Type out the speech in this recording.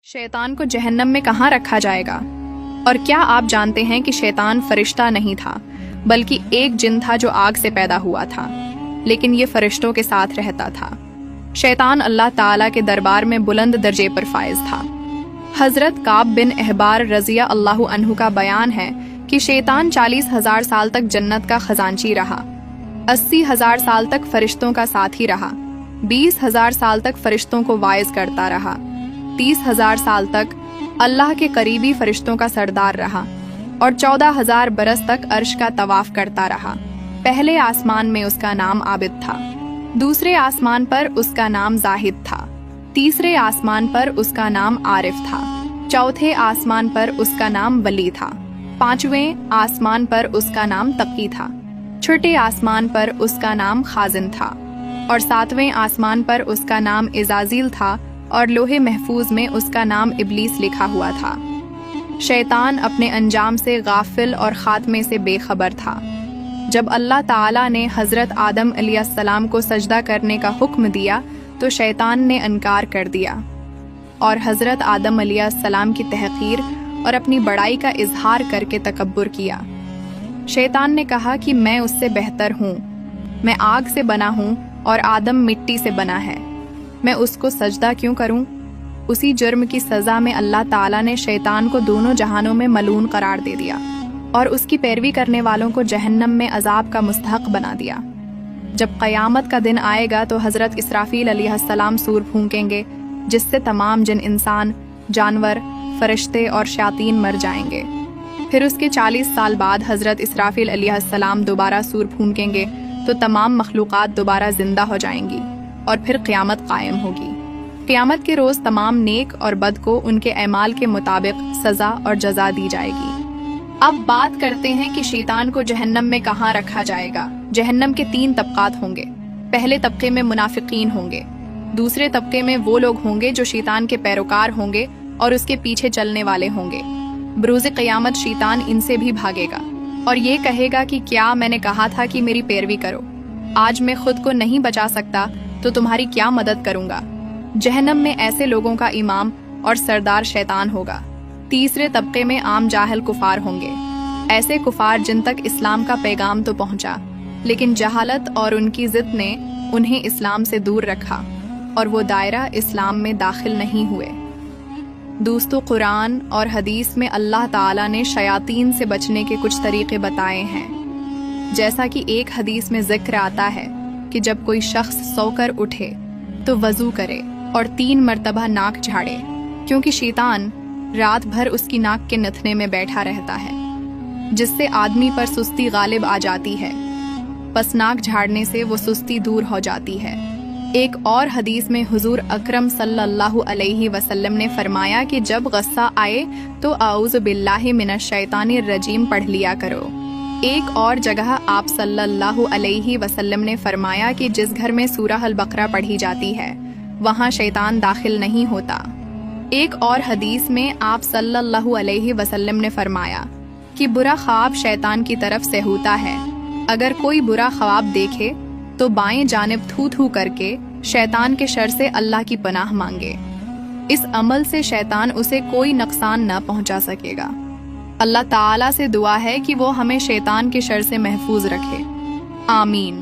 शैतान को जहन्नम में कहाँ रखा जाएगा? और क्या आप जानते हैं कि शैतान फरिश्ता नहीं था, बल्कि एक जिन था जो आग से पैदा हुआ था, लेकिन ये फरिश्तों के साथ रहता था। शैतान अल्लाह ताला के दरबार में बुलंद दर्जे पर फाइज था। हजरत काब बिन अहबार रज़िया अल्लाहु अन्हु का बयान है कि शैतान 40,000 साल तक जन्नत का खजांची रहा, 80,000 साल तक फरिश्तों का साथी रहा, 20,000 साल तक फरिश्तों को वाइज करता रहा, 30,000 साल तक अल्लाह के करीबी फरिश्तों का सरदार रहा और 14,000 बरस तक अर्श का तवाफ करता रहा। पहले आसमान में उसका नाम आबिद था, दूसरे आसमान पर उसका नाम जाहिद था, तीसरे आसमान पर उसका नाम आरिफ था, चौथे आसमान पर उसका नाम वली था, पांचवें आसमान पर उसका नाम तकी था, छठे आसमान पर उसका नाम खाजिन था और सातवें आसमान पर उसका नाम इजाजील था और लोहे महफूज में उसका नाम इब्लीस लिखा हुआ था। शैतान अपने अंजाम से गाफिल और खात्मे से बेखबर था। जब अल्लाह ताला ने हजरत आदम अलैहिस्सलाम को सजदा करने का हुक्म दिया तो शैतान ने इनकार कर दिया और हजरत आदम अलैहिस्सलाम की तहकीर और अपनी बड़ाई का इजहार करके तकब्बुर किया। शैतान ने कहा कि मैं उससे बेहतर हूँ, मैं आग से बना हूँ और आदम मिट्टी से बना है, मैं उसको सजदा क्यों करूं? उसी जुर्म की सजा में अल्लाह ताला ने शैतान को दोनों जहानों में मलून करार दे दिया और उसकी पैरवी करने वालों को जहन्नम में अजाब का मुस्तहक बना दिया। जब क़यामत का दिन आएगा तो हजरत इसराफील अलैहिस्सलाम सूर फूंकेंगे, जिससे तमाम जिन इंसान, जानवर, फरिश्ते और शयातीन मर जाएंगे। फिर उसके 40 साल बाद हजरत इसराफील अलैहिस्सलाम दोबारा सूर फूंकेंगे तो तमाम मखलूक़ात दोबारा जिंदा हो जाएंगी और फिर क़यामत कायम होगी। क़यामत के रोज़ तमाम नेक और बद को उनके ऐमाल के मुताबिक सज़ा और जज़ा दी जाएगी। अब बात करते हैं कि शैतान को जहन्नम में कहाँ रखा जाएगा। जहन्नम के 3 तबक़ात होंगे। पहले तबके में मुनाफिकीन होंगे, दूसरे तबके में वो लोग होंगे जो शैतान के पैरोकार होंगे और उसके पीछे चलने वाले होंगे। बरूज़ क़यामत शैतान इनसे भी भागेगा और ये कहेगा कि क्या मैंने कहा था कि मेरी पैरवी करो, आज मैं खुद को नहीं बचा सकता तो तुम्हारी क्या मदद करूंगा। जहन्नम में ऐसे लोगों का इमाम और सरदार शैतान होगा। तीसरे तबके में आम जाहिल कुफार होंगे, ऐसे कुफार जिन तक इस्लाम का पैगाम तो पहुंचा, लेकिन जहालत और उनकी जिद ने उन्हें इस्लाम से दूर रखा और वो दायरा इस्लाम में दाखिल नहीं हुए। दोस्तों, कुरान और हदीस में अल्लाह ताला ने शयातीन से बचने के कुछ तरीके बताए हैं। जैसा कि एक हदीस में जिक्र आता है कि जब कोई शख्स सोकर उठे तो वजू करे और 3 मरतबा नाक झाड़े, क्योंकि शैतान रात भर उसकी नाक के नथने में बैठा रहता है, जिससे आदमी पर सुस्ती गालिब आ जाती है। बस नाक झाड़ने से वो सुस्ती दूर हो जाती है। एक और हदीस में हुजूर अकरम सल्लल्लाहु अलैहि वसल्लम ने फरमाया कि जब गुस्सा आए तो आऊज़ु बिल्लाहि मिनश शैतानिर रजीम पढ़ लिया करो। एक और जगह आप सल्लल्लाहु अलैहि वसल्लम ने फरमाया कि जिस घर में सूरह अल बकरा पढ़ी जाती है वहाँ शैतान दाखिल नहीं होता। एक और हदीस में आप सल्लल्लाहु अलैहि वसल्लम ने फरमाया कि बुरा ख्वाब शैतान की तरफ से होता है। अगर कोई बुरा ख्वाब देखे तो बाएं जानिब थू थू करके शैतान के शर से अल्लाह की पनाह मांगे। इस अमल से शैतान उसे कोई नुकसान न पहुंचा सकेगा। अल्लाह ताला से दुआ है कि वो हमें शैतान के शर से महफूज रखे। आमीन।